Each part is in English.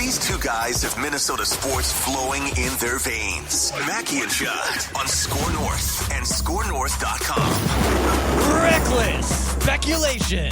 These two guys have Minnesota sports flowing in their veins. Mackey and Judd on SKOR North and SKORNorth.com. Reckless speculation.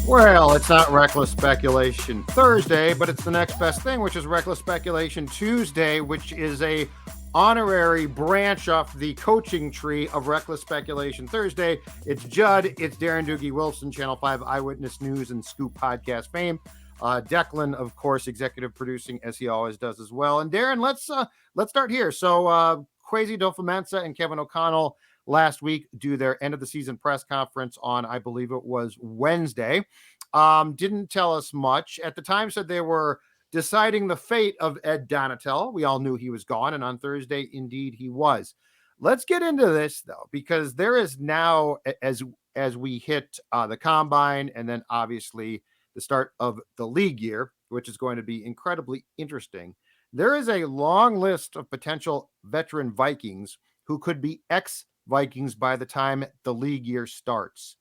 Well, it's not Reckless Speculation Thursday, but it's the next best thing, which is Reckless Speculation Tuesday, which is a honorary branch off the coaching tree of Reckless Speculation Thursday. It's Judd, it's Darren Doogie Wilson, Channel 5 Eyewitness News and Scoop Podcast fame. Declan, of course, executive producing, as he always does as well. And Darren, let's start here. So Kwesi Adofo-Mensah and Kevin O'Connell last week do their end of the season press conference on, I believe it was Wednesday. Didn't tell us much. At the time said they were deciding the fate of Ed Donatel. We all knew he was gone, and on Thursday, indeed, he was. Let's get into this, though, because there is now, as we hit the combine and then obviously the start of the league year, which is going to be incredibly interesting, there is a long list of potential veteran Vikings who could be ex-Vikings by the time the league year starts.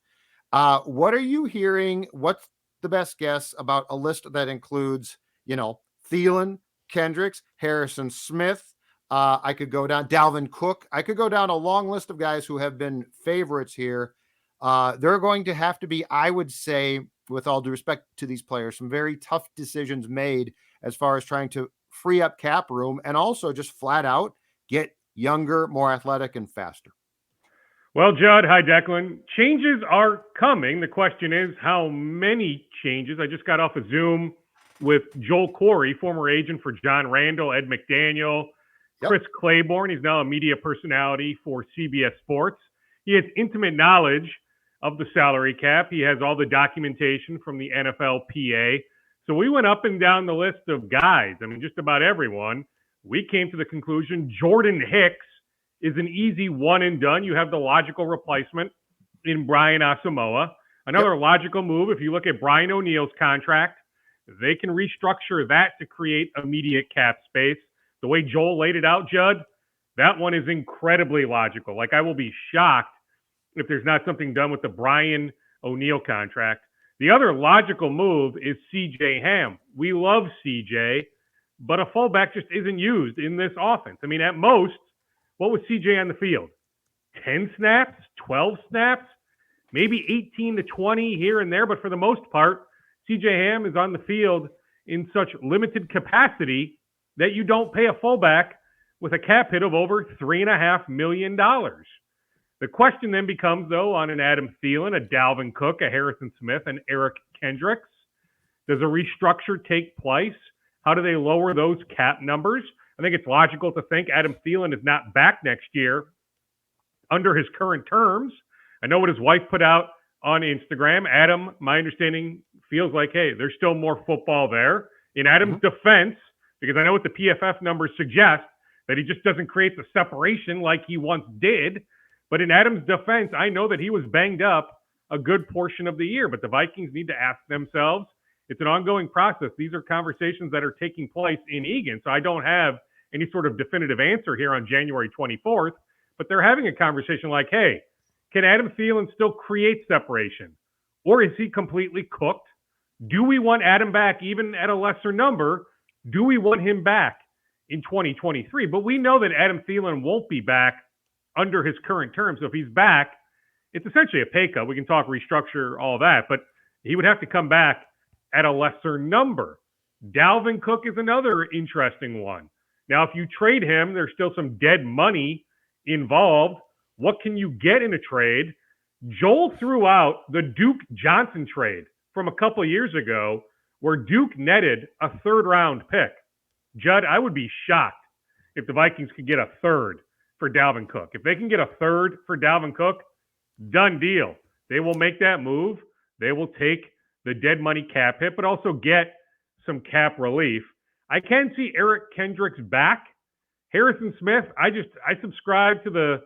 What are you hearing? What's the best guess about a list that includes, Thielen, Kendricks, Harrison Smith? I could go down Dalvin Cook. I could go down a long list of guys who have been favorites here. There are going to have to be, I would say, with all due respect to these players, some very tough decisions made as far as trying to free up cap room and also just flat out get younger, more athletic, and faster. Well, Judd, hi, Declan. Changes are coming. The question is, how many changes? I just got off a Zoom with Joel Corey, former agent for John Randall, Ed McDaniel, Chris Claiborne. He's now a media personality for CBS Sports. He has intimate knowledge of the salary cap. He has all the documentation from the NFLPA. So we went up and down the list of guys. I mean, just about everyone. We came to the conclusion Jordan Hicks is an easy one and done. You have the logical replacement in Brian Asamoah. Another logical move, if you look at Brian O'Neill's contract, they can restructure that to create immediate cap space. The way Joel laid it out, Judd, that one is incredibly logical. Like, I will be shocked if there's not something done with the Brian O'Neill contract. The other logical move is C.J. Ham. We love C.J., but a fullback just isn't used in this offense. I mean, at most, what was C.J. on the field? 10 snaps? 12 snaps? Maybe 18 to 20 here and there, but for the most part, C.J. Ham is on the field in such limited capacity that you don't pay a fullback with a cap hit of over $3.5 million. The question then becomes, though, on an Adam Thielen, a Dalvin Cook, a Harrison Smith, and Eric Kendricks, does a restructure take place? How do they lower those cap numbers? I think it's logical to think Adam Thielen is not back next year under his current terms. I know what his wife put out on Instagram. Adam, my understanding, feels like, hey, there's still more football there. In Adam's defense, because I know what the PFF numbers suggest, that he just doesn't create the separation like he once did. But in Adam's defense, I know that he was banged up a good portion of the year. But the Vikings need to ask themselves, it's an ongoing process. These are conversations that are taking place in Egan. So I don't have any sort of definitive answer here on January 24th. But they're having a conversation like, hey, can Adam Thielen still create separation? Or is he completely cooked? Do we want Adam back even at a lesser number? Do we want him back in 2023? But we know that Adam Thielen won't be back under his current terms. So if he's back, it's essentially a pay cut. We can talk restructure, all that, but he would have to come back at a lesser number. Dalvin Cook is another interesting one. Now, if you trade him, there's still some dead money involved. What can you get in a trade? Joel threw out the Duke Johnson trade from a couple of years ago where Duke netted a third-round pick. Judd, I would be shocked if the Vikings could get a third for Dalvin Cook. If they can get a third for Dalvin Cook, done deal. They will make that move. They will take the dead money cap hit, but also get some cap relief. I can see Eric Kendricks back. Harrison Smith, I subscribe to the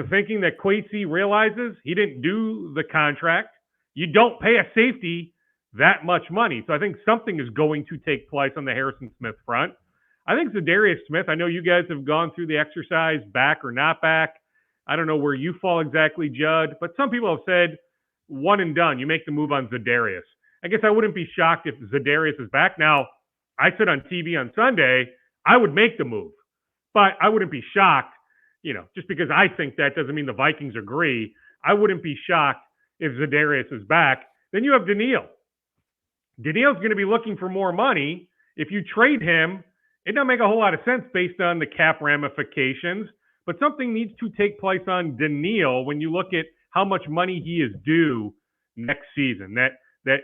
thinking that Kwesi realizes he didn't do the contract. You don't pay a safety that much money. So I think something is going to take place on the Harrison Smith front. I think Zadarius Smith, I know you guys have gone through the exercise, back or not back. I don't know where you fall exactly, Judd, but some people have said one and done. You make the move on Zadarius. I guess I wouldn't be shocked if Zadarius is back. Now, I said on TV on Sunday, I would make the move, but I wouldn't be shocked. Just because I think that doesn't mean the Vikings agree. I wouldn't be shocked if Za'Darius is back. Then you have Danielle. Danielle's going to be looking for more money. If you trade him, it doesn't make a whole lot of sense based on the cap ramifications, but something needs to take place on Danielle when you look at how much money he is due next season. That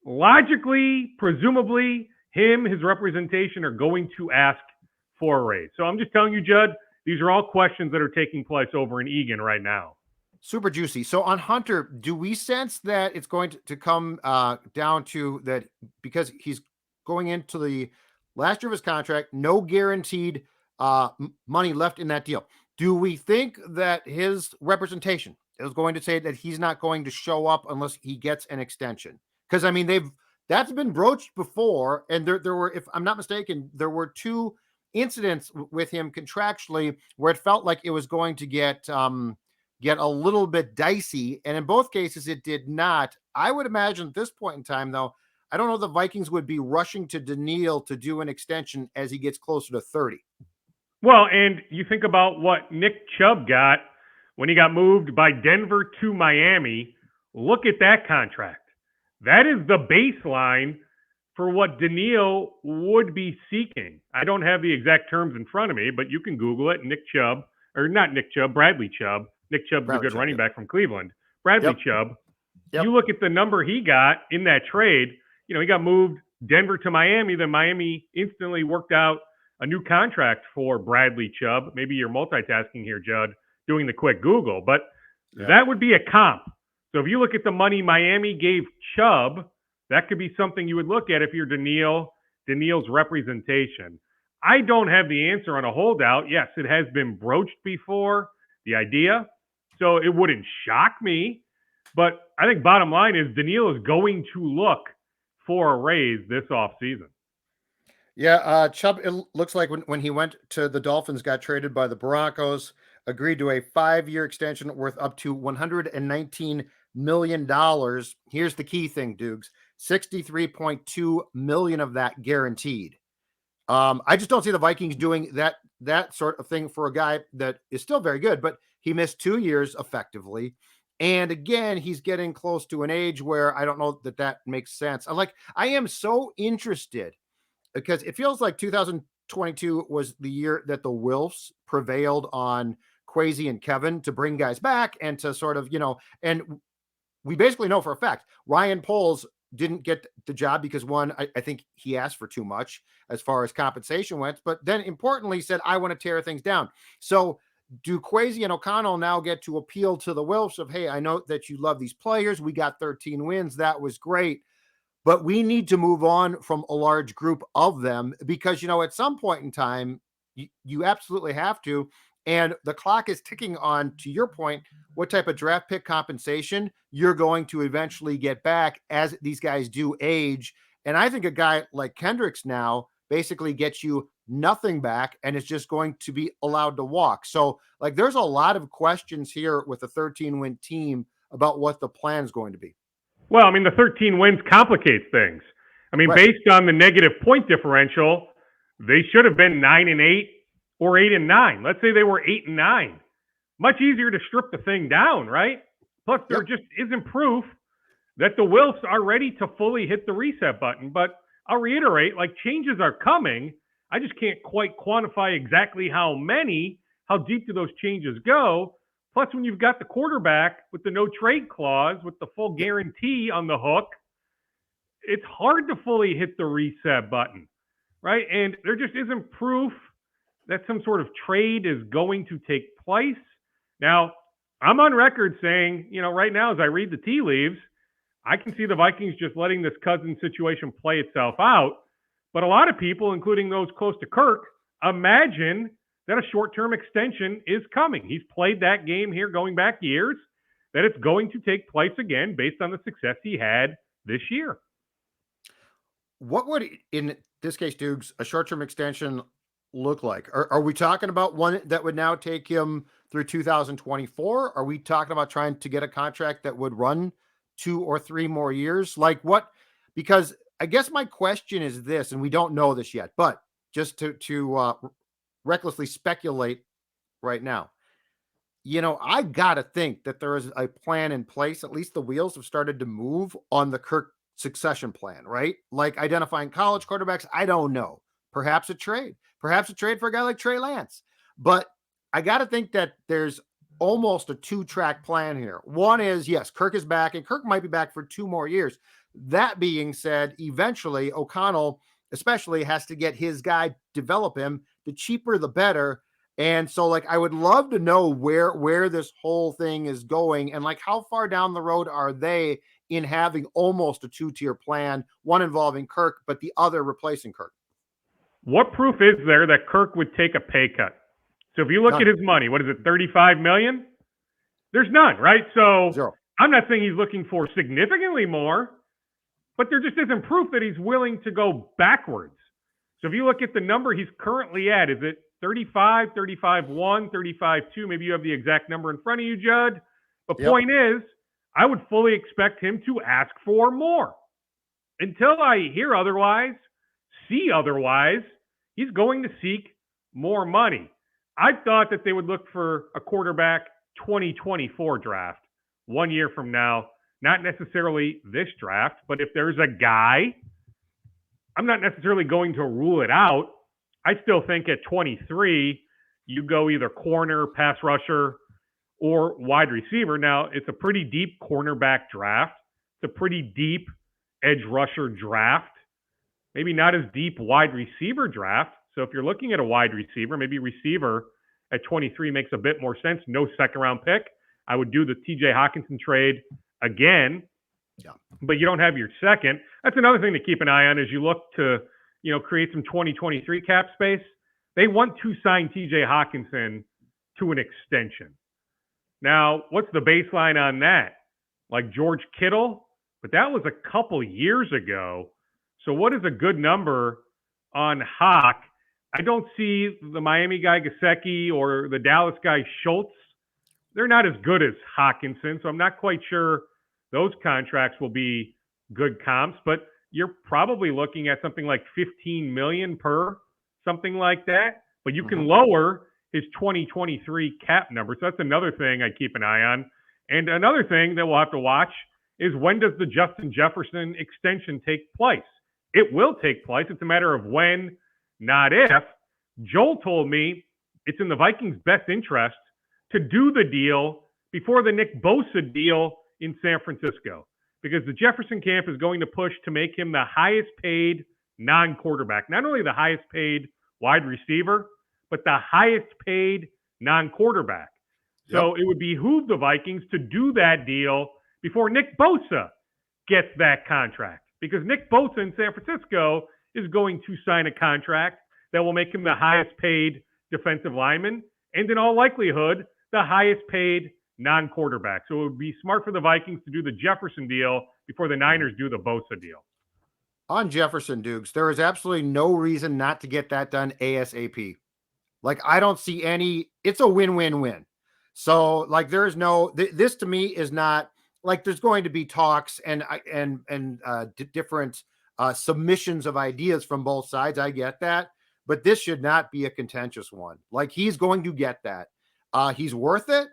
logically, presumably, his representation are going to ask for a raise. So I'm just telling you, Judd, these are all questions that are taking place over in Eagan right now. Super juicy. So on Hunter, do we sense that it's going to come down to that because he's going into the last year of his contract, no guaranteed money left in that deal? Do we think that his representation is going to say that he's not going to show up unless he gets an extension? Because I mean, that's been broached before, and there were, if I'm not mistaken, there were 2 incidents with him contractually where it felt like it was going to get a little bit dicey, and in both cases it did not. I would imagine at this point in time, though, I don't know the Vikings would be rushing to Danielle to do an extension as he gets closer to 30. Well, and you think about what Nick Chubb got when he got moved by Denver to Miami. Look at that contract. That is the baseline for what Danielle would be seeking. I don't have the exact terms in front of me, but you can Google it. Bradley Chubb. Nick Chubb's a good running back from Cleveland. Bradley Chubb. Yep. You look at the number he got in that trade. He got moved Denver to Miami. Then Miami instantly worked out a new contract for Bradley Chubb. Maybe you're multitasking here, Judd, doing the quick Google, but that would be a comp. So if you look at the money Miami gave Chubb, that could be something you would look at if you're Danielle's representation. I don't have the answer on a holdout. Yes, it has been broached before, the idea. So it wouldn't shock me. But I think bottom line is Danielle is going to look for a raise this offseason. Yeah, Chubb, it looks like when he went to the Dolphins, got traded by the Broncos, agreed to a 5-year extension worth up to $119 million. Here's the key thing, Dukes. $63.2 million of that guaranteed. I just don't see the Vikings doing that sort of thing for a guy that is still very good, but he missed 2 years effectively. And again, he's getting close to an age where I don't know that makes sense. I am so interested because it feels like 2022 was the year that the Wilfs prevailed on Kwesi and Kevin to bring guys back and to sort of, and we basically know for a fact Ryan Poles didn't get the job because one, I think he asked for too much as far as compensation went, but then importantly said, I want to tear things down. So do Kwesi and O'Connell now get to appeal to the Wilfs of, hey, I know that you love these players. We got 13 wins. That was great. But we need to move on from a large group of them because, at some point in time, you absolutely have to. And the clock is ticking on, to your point, what type of draft pick compensation you're going to eventually get back as these guys do age. And I think a guy like Kendricks now basically gets you nothing back and is just going to be allowed to walk. So there's a lot of questions here with a 13-win team about what the plan is going to be. Well, I mean, the 13 wins complicates things. I mean, right. Based on the negative point differential, they should have been 9-8 or 8-9. Let's say they were 8-9. Much easier to strip the thing down, right? Plus, there just isn't proof that the Wilfs are ready to fully hit the reset button. But I'll reiterate, changes are coming. I just can't quite quantify exactly how many, how deep do those changes go. Plus, when you've got the quarterback with the no trade clause, with the full guarantee on the hook, it's hard to fully hit the reset button, right? And there just isn't proof that some sort of trade is going to take place. Now, I'm on record saying, right now as I read the tea leaves, I can see the Vikings just letting this Cousins situation play itself out. But a lot of people, including those close to Kirk, imagine that a short-term extension is coming. He's played that game here going back years, that it's going to take place again based on the success he had this year. What would, in this case, Dukes, a short-term extension look like? Are we talking about one that would now take him through 2024? Are we talking about trying to get a contract that would run 2 or 3 more years? What? Because I guess my question is this, and we don't know this yet, but just to recklessly speculate right now, I got to think that there is a plan in place. At least the wheels have started to move on the Kirk succession plan, right? Like identifying college quarterbacks. I don't know. Perhaps a trade for a guy like Trey Lance. But I got to think that there's almost a two-track plan here. One is, yes, Kirk is back, and Kirk might be back for 2 more years. That being said, eventually O'Connell especially has to get his guy, develop him. The cheaper, the better. And so, like, I would love to know where this whole thing is going, and like how far down the road are they in having almost a 2-tier plan, one involving Kirk, but the other replacing Kirk. What proof is there that Kirk would take a pay cut? So if you look None. at his money, what is it, $35 million? There's none, right? So Zero. I'm not saying he's looking for significantly more, but there just isn't proof that he's willing to go backwards. So if you look at the number he's currently at, is it 35, 35-1, 35-2? Maybe you have the exact number in front of you, Judd. The point is, I would fully expect him to ask for more. Until I hear otherwise, see otherwise, he's going to seek more money. I thought that they would look for a quarterback 2024 draft, 1 year from now, not necessarily this draft, but if there's a guy, I'm not necessarily going to rule it out. I still think at 23, you go either corner, pass rusher, or wide receiver. Now, it's a pretty deep cornerback draft. It's a pretty deep edge rusher draft. Maybe not as deep wide receiver draft. So if you're looking at a wide receiver, maybe receiver at 23 makes a bit more sense. No second-round pick. I would do the TJ Hockenson trade again. Yeah. But you don't have your second. That's another thing to keep an eye on as you look to, create some 2023 cap space. They want to sign TJ Hockenson to an extension. Now, what's the baseline on that? Like George Kittle? But that was a couple years ago. So what is a good number on Hawk? I don't see the Miami guy Gesicki or the Dallas guy Schultz. They're not as good as Hockenson, so I'm not quite sure those contracts will be good comps, but you're probably looking at something like $15 million per, something like that. But you can lower his 2023 cap number. So that's another thing I keep an eye on. And another thing that we'll have to watch is, when does the Justin Jefferson extension take place? It will take place. It's a matter of when, not if. Joel told me it's in the Vikings' best interest to do the deal before the Nick Bosa deal in San Francisco, because the Jefferson camp is going to push to make him the highest paid non-quarterback. Not only the highest paid wide receiver, but the highest paid non-quarterback. So it would behoove the Vikings to do that deal before Nick Bosa gets that contract, because Nick Bosa in San Francisco is going to sign a contract that will make him the highest paid defensive lineman, and in all likelihood, the highest paid non-quarterback. So it would be smart for the Vikings to do the Jefferson deal before the Niners do the Bosa deal. On Jefferson, Dukes, there is absolutely no reason not to get that done ASAP. Like, I don't see it's a win-win-win. So, like, there's no, this to me is not, like, there's going to be talks and different submissions of ideas from both sides. I get that, but this should not be a contentious one. Like, he's going to get that. He's worth it.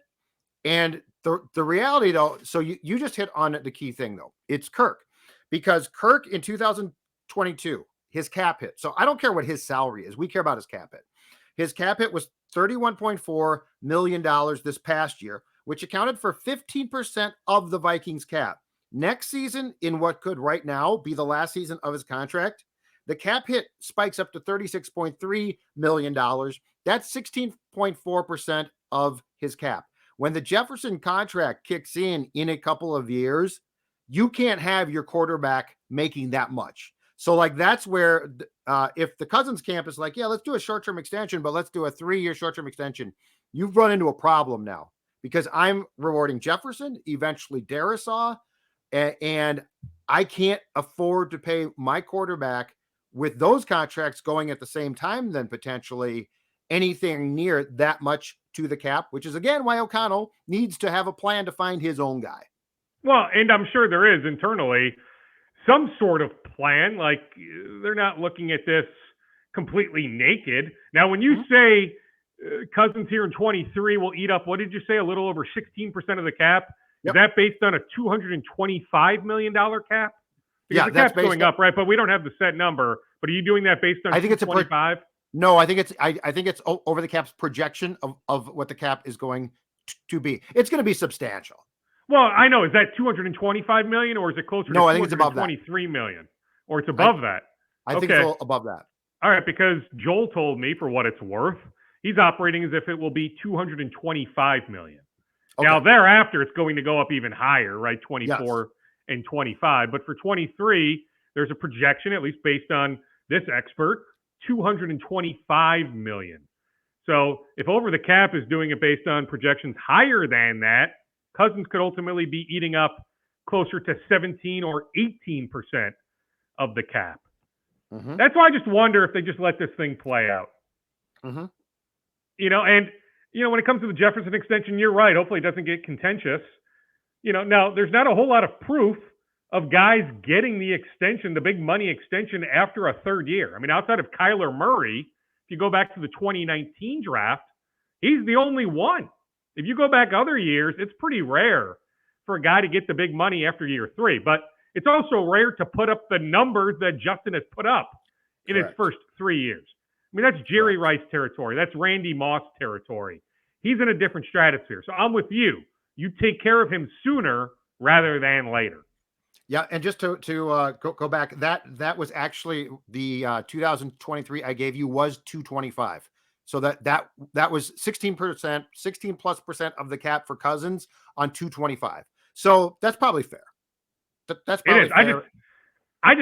And the reality, though, so you just hit on the key thing, though. It's Kirk, because Kirk in 2022, his cap hit. So I don't care what his salary is. We care about his cap hit. His cap hit was $31.4 million this past year, which accounted for 15% of the Vikings cap. Next season, in what could right now be the last season of his contract, the cap hit spikes up to $36.3 million. That's 16.4% of his cap. When the Jefferson contract kicks in a couple of years, you can't have your quarterback making that much. So, like, that's where if the Cousins camp is like, yeah, let's do a short-term extension, but let's do a 3-year short-term extension, you've run into a problem now, because I'm rewarding Jefferson, eventually Darisaw, and I can't afford to pay my quarterback with those contracts going at the same time, then potentially anything near that much to the cap, which is, again, why O'Connell needs to have a plan to find his own guy. Well, and I'm sure there is internally some sort of plan. Like, they're not looking at this completely naked. Now, when you say Cousins here in 23 will eat up, what did you say, a little over 16% of the cap? Yep. Is that based on a $225 million cap? Because Yeah, the that's cap's going up, right? But we don't have the set number. But are you doing that based on I think it's 25? No, I think it's over the cap's projection of what the cap is going to be. It's going to be substantial. Well, I know. Is that 225 million, or is it closer to I think it's above that. 223 million? Or it's above that? I think it's a little above that. All right, because Joel told me, for what it's worth, he's operating as if it will be 225 million. Okay. Now, thereafter, it's going to go up even higher, right? 24 and 25. But for 23, there's a projection, at least based on this expert, 225 million. So if over the cap is doing it based on projections higher than that, Cousins could ultimately be eating up closer to 17 or 18% of the cap. Mm-hmm. That's why I just wonder if they just let this thing play out. Mm-hmm. When it comes to the Jefferson extension, you're right. Hopefully it doesn't get contentious. Now there's not a whole lot of proof of guys getting the extension, the big money extension, after a third year. I mean, outside of Kyler Murray, if you go back to the 2019 draft, he's the only one. If you go back other years, it's pretty rare for a guy to get the big money after year 3. But it's also rare to put up the numbers that Justin has put up in his first 3 years. I mean, that's Jerry Rice territory. That's Randy Moss territory. He's in a different stratosphere. So I'm with you. You take care of him sooner rather than later. Yeah, and just to go back, that was actually the 2023 I gave you was 225. So that was 16%, 16+% of the cap for Cousins on 225. So that's probably fair. That's probably fair. I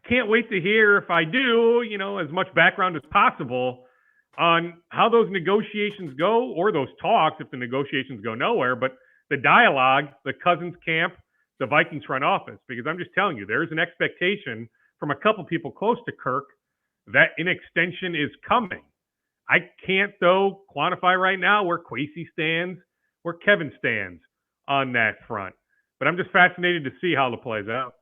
can't wait to hear, if I do, as much background as possible on how those negotiations go, or those talks if the negotiations go nowhere, but the dialogue, the Cousins camp, the Vikings front office, because I'm just telling you, there's an expectation from a couple people close to Kirk that an extension is coming. I can't, though, quantify right now where Kwesi stands, where Kevin stands on that front. But I'm just fascinated to see how it plays out.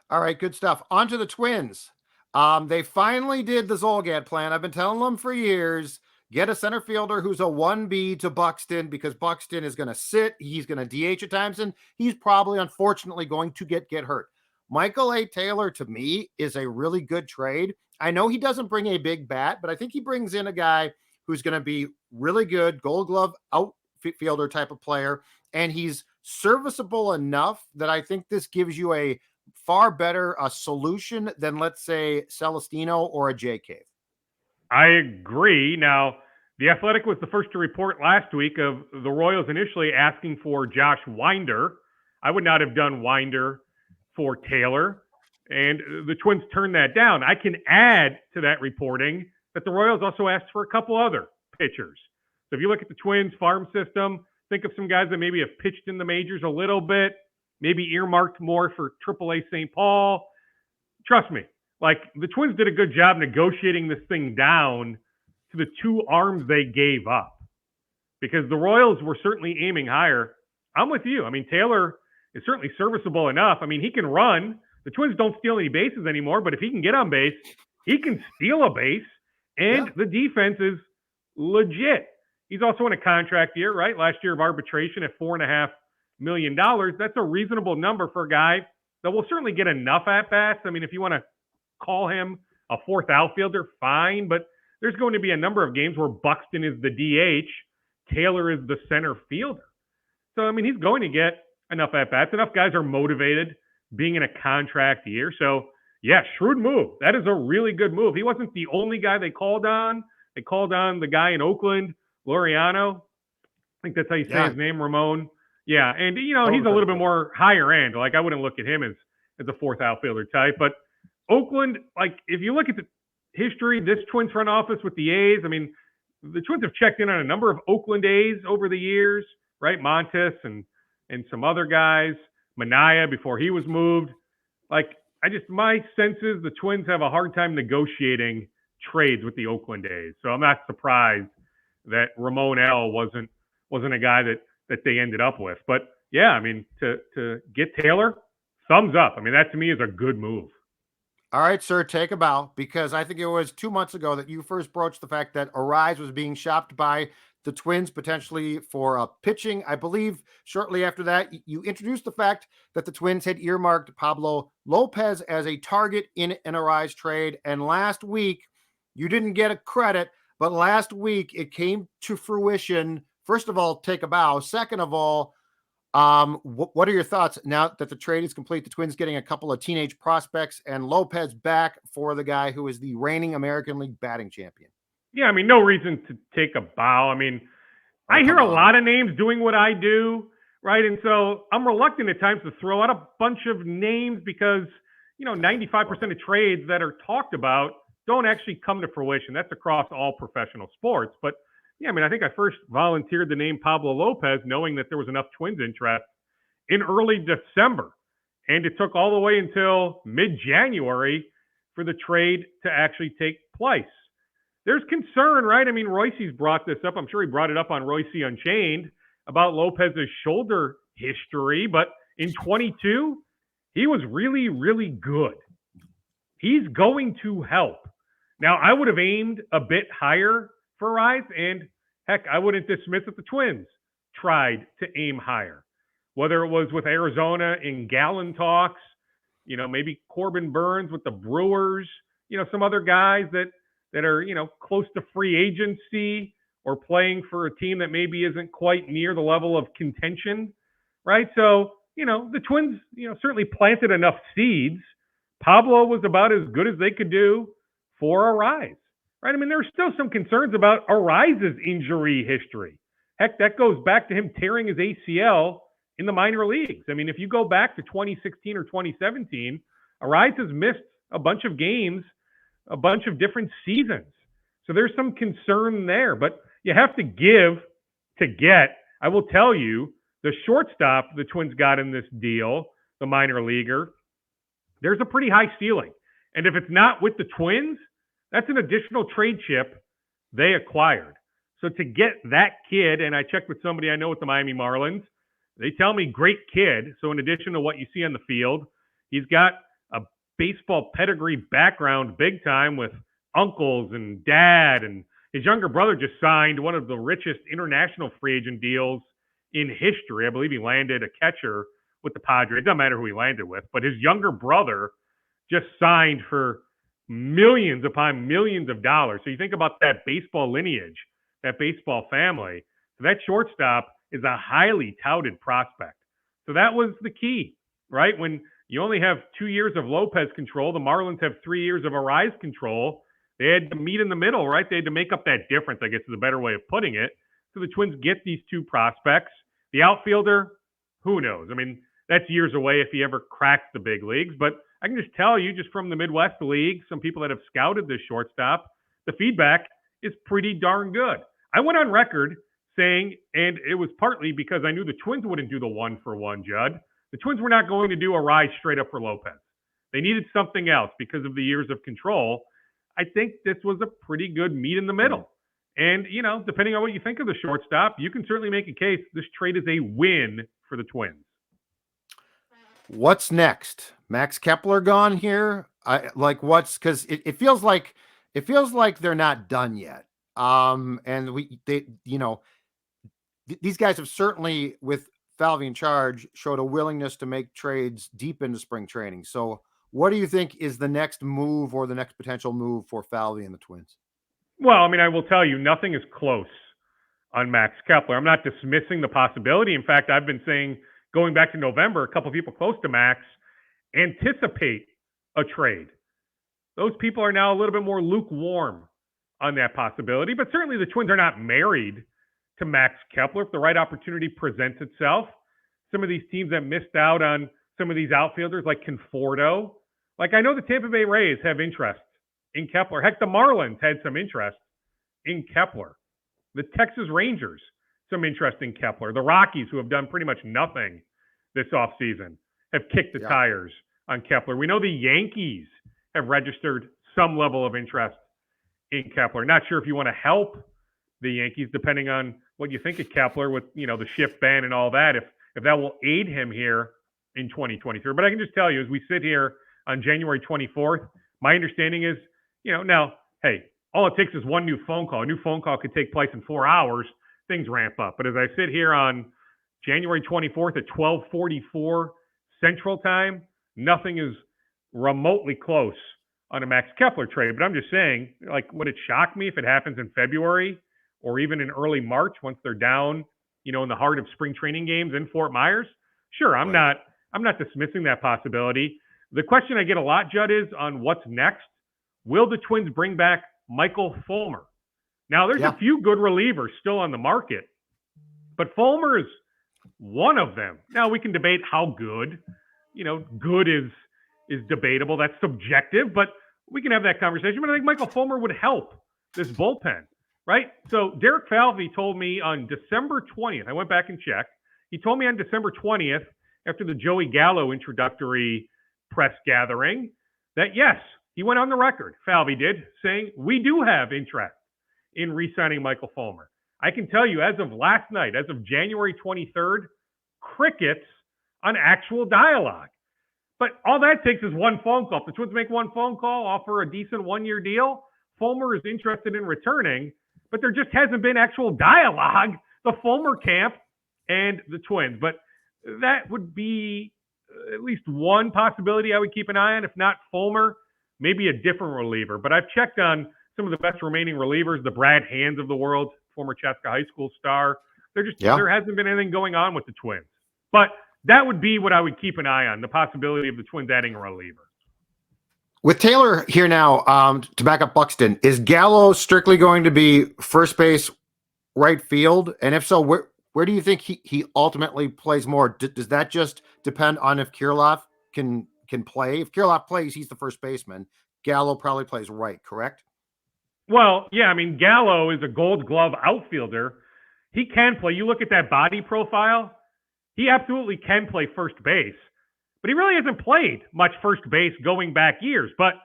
All right, good stuff. On to the Twins. They finally did the Zolgad plan. I've been telling them for years, get a center fielder who's a 1B to Buxton, because Buxton is going to sit. He's going to DH at times, and he's probably, unfortunately, going to get hurt. Michael A. Taylor, to me, is a really good trade. I know he doesn't bring a big bat, but I think he brings in a guy who's going to be really good, Gold Glove outfielder type of player, and he's serviceable enough that I think this gives you a far better solution than, let's say, Celestino or a J. Cave. I agree. Now, The Athletic was the first to report last week of the Royals initially asking for Josh Winder. I would not have done Winder for Taylor, and the Twins turned that down. I can add to that reporting that the Royals also asked for a couple other pitchers. So if you look at the Twins farm system, think of some guys that maybe have pitched in the majors a little bit, maybe earmarked more for AAA St. Paul. Trust me, like, the Twins did a good job negotiating this thing down to the two arms they gave up, because the Royals were certainly aiming higher. I'm with you. I mean, Taylor is certainly serviceable enough. I mean, he can run. The Twins don't steal any bases anymore, but if he can get on base, he can steal a base, and the defense is legit. He's also in a contract year, right? Last year of arbitration at $4.5 million. That's a reasonable number for a guy that will certainly get enough at-bats. I mean, if you want to call him a fourth outfielder, fine, but there's going to be a number of games where Buxton is the DH, Taylor is the center fielder. So, I mean, he's going to get enough at-bats. Enough guys are motivated being in a contract year. So, yeah, shrewd move. That is a really good move. He wasn't the only guy they called on. They called on the guy in Oakland, Laureano. I think that's how you say his name, Ramon. Yeah, and, you know, he's a little bit more higher end. Like, I wouldn't look at him as a fourth outfielder type. But Oakland, like, if you look at the history, this Twins front office with the A's, I mean, the Twins have checked in on a number of Oakland A's over the years, right? Montes and some other guys, Manaea before he was moved. Like, my sense is the Twins have a hard time negotiating trades with the Oakland A's. So I'm not surprised that Ramon L wasn't a guy that they ended up with. But yeah, I mean, to get Taylor, thumbs up. I mean, that to me is a good move. All right, sir, take a bow, because I think it was 2 months ago that you first broached the fact that Arise was being shopped by the Twins potentially for pitching. I believe shortly after that, you introduced the fact that the Twins had earmarked Pablo Lopez as a target in an Arise trade. And last week, you didn't get a credit, but last week it came to fruition. First of all, take a bow. Second of all, what are your thoughts now that the trade is complete? The Twins getting a couple of teenage prospects and Lopez back for the guy who is the reigning American League batting champion. Yeah, I mean, no reason to take a bow. I mean, I hear a lot of names doing what I do, right? And so I'm reluctant at times to throw out a bunch of names because, 95% of trades that are talked about don't actually come to fruition. That's across all professional sports. But yeah, I mean, I think I first volunteered the name Pablo Lopez knowing that there was enough Twins interest in early December. And it took all the way until mid-January for the trade to actually take place. There's concern, right? I mean, Royce's brought this up. I'm sure he brought it up on Royce Unchained about Lopez's shoulder history. But in 22, he was really, really good. He's going to help. Now, I would have aimed a bit higher for Rise, and heck, I wouldn't dismiss if the Twins tried to aim higher. Whether it was with Arizona in Gallon talks, maybe Corbin Burns with the Brewers, some other guys that are, close to free agency or playing for a team that maybe isn't quite near the level of contention, right? So, the Twins, certainly planted enough seeds. Pablo was about as good as they could do for Arise, right? I mean, there's still some concerns about Arise's injury history. Heck, that goes back to him tearing his ACL in the minor leagues. I mean, if you go back to 2016 or 2017, Arise has missed a bunch of games, a bunch of different seasons. So there's some concern there, but you have to give to get. I will tell you, the shortstop the Twins got in this deal, the minor leaguer, there's a pretty high ceiling. And if it's not with the Twins, that's an additional trade chip they acquired. So to get that kid, and I checked with somebody I know with the Miami Marlins, they tell me great kid. So in addition to what you see on the field, he's got a baseball pedigree background big time with uncles and dad, and his younger brother just signed one of the richest international free agent deals in history. I believe he landed a catcher with the Padres. It doesn't matter who he landed with, but his younger brother just signed for millions upon millions of dollars. So you think about that baseball lineage, that baseball family. So that shortstop is a highly touted prospect. So that was the key, right? When you only have 2 years of Lopez control, the Marlins have 3 years of Arise control. They had to meet in the middle, right? They had to make up that difference, I guess is a better way of putting it. So the Twins get these two prospects. The outfielder, who knows? I mean, that's years away if he ever cracks the big leagues. But I can just tell you, just from the Midwest League, some people that have scouted this shortstop, the feedback is pretty darn good. I went on record saying, and it was partly because I knew the Twins wouldn't do the 1-for-1, Judd. The Twins were not going to do a Rise straight up for Lopez. They needed something else because of the years of control. I think this was a pretty good meet in the middle. And, depending on what you think of the shortstop, you can certainly make a case this trade is a win for the Twins. What's next? Max Kepler gone here? Because it feels like they're not done yet. These guys have certainly, with Falvey in charge, showed a willingness to make trades deep into spring training. So what do you think is the next move or the next potential move for Falvey and the Twins? Well, I mean, I will tell you, nothing is close on Max Kepler. I'm not dismissing the possibility. In fact, I've been saying, going back to November, a couple of people close to Max anticipate a trade. Those people are now a little bit more lukewarm on that possibility, but certainly the Twins are not married to Max Kepler. If the right opportunity presents itself, some of these teams that missed out on some of these outfielders like Conforto, like I know the Tampa Bay Rays have interest in Kepler. Heck, the Marlins had some interest in Kepler. The Texas Rangers, some interest in Kepler. The Rockies, who have done pretty much nothing this offseason, have kicked the tires on Kepler. We know the Yankees have registered some level of interest in Kepler. Not sure if you want to help the Yankees, depending on what you think of Kepler with, the shift ban and all that, if that will aid him here in 2023. But I can just tell you, as we sit here on January 24th, my understanding is, now, hey, all it takes is one new phone call. A new phone call could take place in 4 hours. Things ramp up. But as I sit here on January 24th at 12:44 Central Time, nothing is remotely close on a Max Kepler trade. But I'm just saying, would it shock me if it happens in February or even in early March once they're down, in the heart of spring training games in Fort Myers? Sure, I'm not dismissing that possibility. The question I get a lot, Judd, is on what's next. Will the Twins bring back Michael Fulmer? Now, there's a few good relievers still on the market, but Fulmer is one of them. Now, we can debate how good. Good is debatable. That's subjective, but we can have that conversation. But I think Michael Fulmer would help this bullpen, right? So Derek Falvey told me on December 20th, I went back and checked. He told me on December 20th, after the Joey Gallo introductory press gathering, that yes, he went on the record, Falvey did, saying we do have interest in re-signing Michael Fulmer. I can tell you, as of last night, as of January 23rd, crickets on actual dialogue. But all that takes is one phone call. If the Twins make one phone call, offer a decent one-year deal, Fulmer is interested in returning, but there just hasn't been actual dialogue, the Fulmer camp and the Twins. But that would be at least one possibility I would keep an eye on. If not Fulmer, maybe a different reliever. But I've checked on some of the best remaining relievers, the Brad Hands of the world, former Chaska High School star. There hasn't been anything going on with the Twins. But that would be what I would keep an eye on, the possibility of the Twins adding a reliever. With Taylor here now, to back up Buxton, is Gallo strictly going to be first base, right field? And if so, where do you think he ultimately plays more? Does that just depend on if Kirilloff can play? If Kirilloff plays, he's the first baseman. Gallo probably plays right, correct? Well, yeah, I mean, Gallo is a Gold Glove outfielder. He can play. You look at that body profile, he absolutely can play first base, but he really hasn't played much first base going back years. But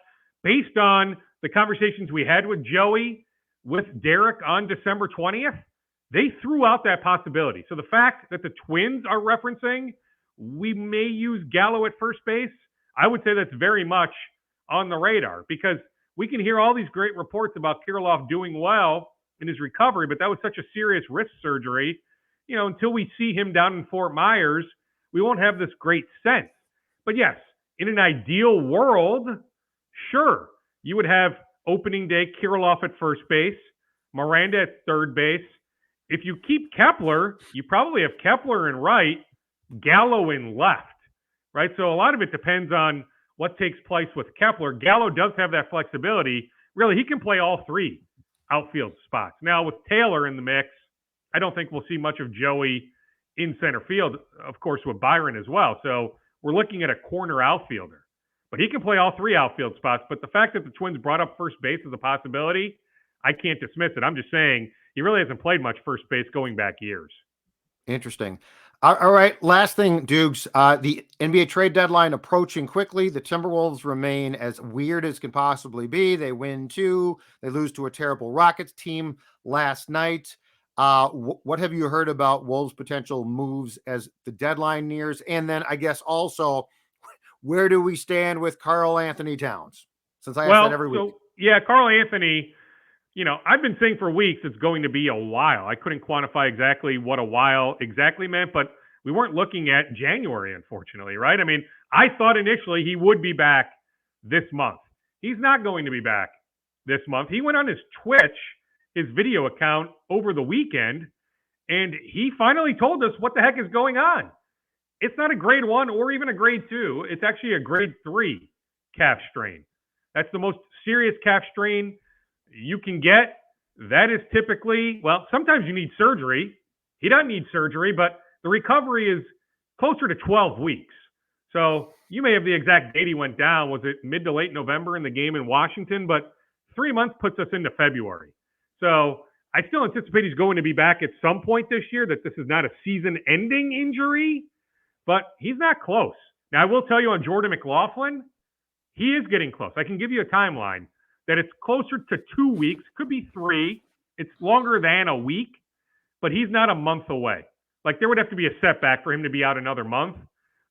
based on the conversations we had with Joey, with Derek on December 20th, they threw out that possibility. So the fact that the Twins are referencing we may use Gallo at first base, I would say that's very much on the radar, because we can hear all these great reports about Kirilloff doing well in his recovery, but that was such a serious wrist surgery. Until we see him down in Fort Myers, we won't have this great sense. But yes, in an ideal world, sure, you would have opening day Kirilloff at first base, Miranda at third base. If you keep Kepler, you probably have Kepler in right, Gallo in left, right? So a lot of it depends on what takes place with Kepler. Gallo does have that flexibility. Really, he can play all three outfield spots. Now, with Taylor in the mix, I don't think we'll see much of Joey in center field, of course, with Byron as well. So we're looking at a corner outfielder. But he can play all three outfield spots. But the fact that the Twins brought up first base as a possibility, I can't dismiss it. I'm just saying he really hasn't played much first base going back years. Interesting. All right, last thing, Dukes. The NBA trade deadline approaching quickly. The Timberwolves remain as weird as can possibly be. They win 2. They lose to a terrible Rockets team last night. What have you heard about Wolves' potential moves as the deadline nears? And then I guess also, where do we stand with Karl Anthony Towns? Since I ask that every week. Yeah, Karl Anthony, I've been saying for weeks it's going to be a while. I couldn't quantify exactly what a while exactly meant, but we weren't looking at January, unfortunately, right? I mean, I thought initially he would be back this month. He's not going to be back this month. He went on his Twitch, his video account, over the weekend, and he finally told us what the heck is going on. It's not a grade 1 or even a grade 2. It's actually a grade 3 calf strain. That's the most serious calf strain you can get. That is typically, well, sometimes you need surgery. He doesn't need surgery, but the recovery is closer to 12 weeks. So you may have the exact date he went down. Was it mid to late November in the game in Washington? But 3 months puts us into February. So I still anticipate he's going to be back at some point this year, that this is not a season-ending injury, but he's not close. Now, I will tell you on Jordan McLaughlin, he is getting close. I can give you a timeline that it's closer to 2 weeks, could be 3. It's longer than a week, but he's not a month away. Like, there would have to be a setback for him to be out another month.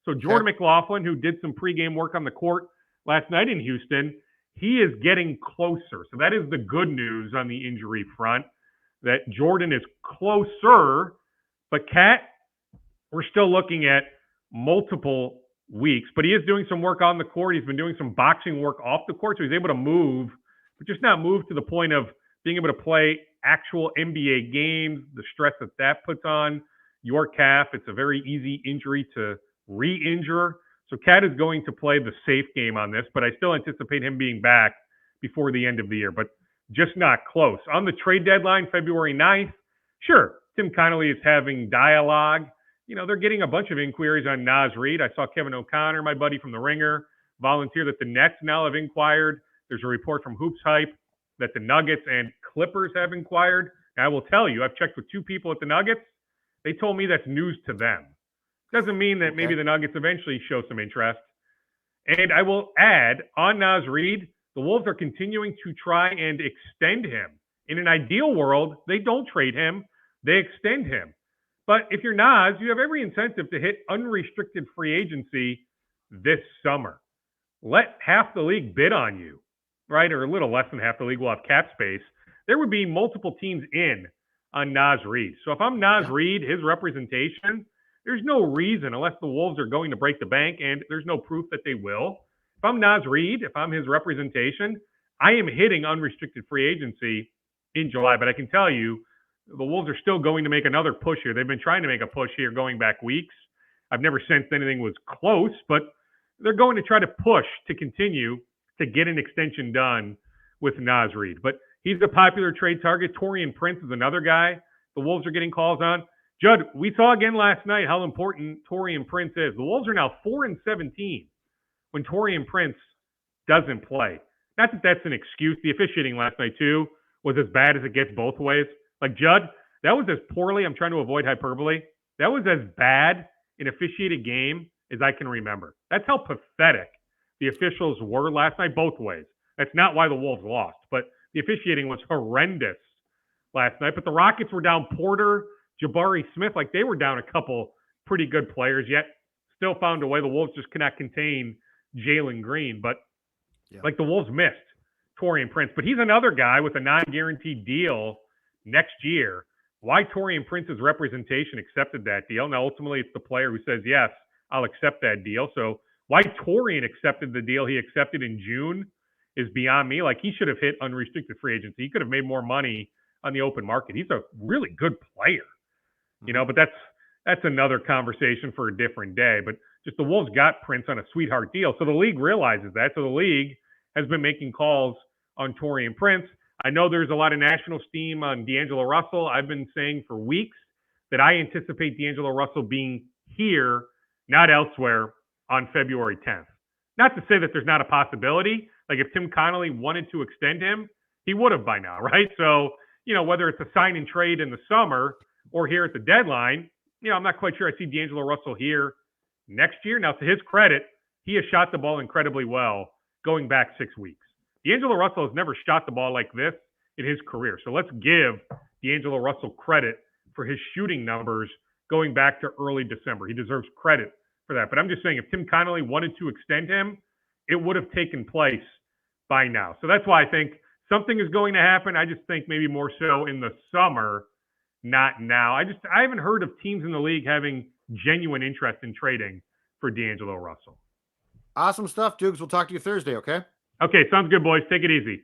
So Jordan McLaughlin, who did some pregame work on the court last night in Houston, he is getting closer. So that is the good news on the injury front, that Jordan is closer. But Cat, we're still looking at multiple weeks. But he is doing some work on the court. He's been doing some boxing work off the court, so he's able to move, but just not move to the point of being able to play actual NBA games, the stress that puts on your calf. It's a very easy injury to re-injure. So Cat is going to play the safe game on this, but I still anticipate him being back before the end of the year, but just not close. On the trade deadline, February 9th, sure, Tim Connolly is having dialogue. You know, they're getting a bunch of inquiries on Naz Reid. I saw Kevin O'Connor, my buddy from The Ringer, volunteer that the Nets now have inquired. There's a report from Hoops Hype that the Nuggets and Clippers have inquired. And I will tell you, I've checked with two people at the Nuggets. They told me that's news to them. Doesn't mean that maybe the Nuggets eventually show some interest. And I will add, on Naz Reid, the Wolves are continuing to try and extend him. In an ideal world, they don't trade him. They extend him. But if you're Naz, you have every incentive to hit unrestricted free agency this summer. Let half the league bid on you, right? Or a little less than half the league will have cap space. There would be multiple teams in on Naz Reid. So if I'm Naz Reid, his representation, there's no reason, unless the Wolves are going to break the bank, and there's no proof that they will. If I'm Naz Reid, if I'm his representation, I am hitting unrestricted free agency in July. But I can tell you, the Wolves are still going to make another push here. They've been trying to make a push here going back weeks. I've never sensed anything was close, but they're going to try to push to continue to get an extension done with Naz Reid. But he's a popular trade target. Taurean Prince is another guy the Wolves are getting calls on. Judd, we saw again last night how important Taurean Prince is. The Wolves are now 4-17 when Taurean Prince doesn't play. Not that that's an excuse. The officiating last night, too, was as bad as it gets both ways. Like, Judd, that was as poorly, I'm trying to avoid hyperbole, that was as bad an officiated game as I can remember. That's how pathetic the officials were last night, both ways. That's not why the Wolves lost, but the officiating was horrendous last night. But the Rockets were down Porter, Jabari Smith, like they were down a couple pretty good players, yet still found a way. The Wolves just could not contain Jalen Green. But like the Wolves missed Taurean Prince. But he's another guy with a non-guaranteed deal next year. Why Taurean Prince's representation accepted that deal? Now, ultimately, it's the player who says, yes, I'll accept that deal. So why Taurean accepted the deal he accepted in June is beyond me. Like, he should have hit unrestricted free agency. He could have made more money on the open market. He's a really good player, you know, but that's another conversation for a different day. But just the Wolves got Prince on a sweetheart deal. So the league realizes that. So the league has been making calls on Taurean Prince. I know there's a lot of national steam on D'Angelo Russell. I've been saying for weeks that I anticipate D'Angelo Russell being here, not elsewhere, on February 10th. Not to say that there's not a possibility. Like, if Tim Connolly wanted to extend him, he would have by now, right? So, you know, whether it's a sign and trade in the summer or here at the deadline, you know, I'm not quite sure I see D'Angelo Russell here next year. Now, to his credit, he has shot the ball incredibly well going back 6 weeks. D'Angelo Russell has never shot the ball like this in his career. So let's give D'Angelo Russell credit for his shooting numbers going back to early December. He deserves credit for that. But I'm just saying, if Tim Connolly wanted to extend him, it would have taken place by now. So that's why I think something is going to happen. I just think maybe more so in the summer, not now. I haven't heard of teams in the league having genuine interest in trading for D'Angelo Russell. Awesome stuff, Dukes. We'll talk to you Thursday, okay? Okay, sounds good, boys. Take it easy.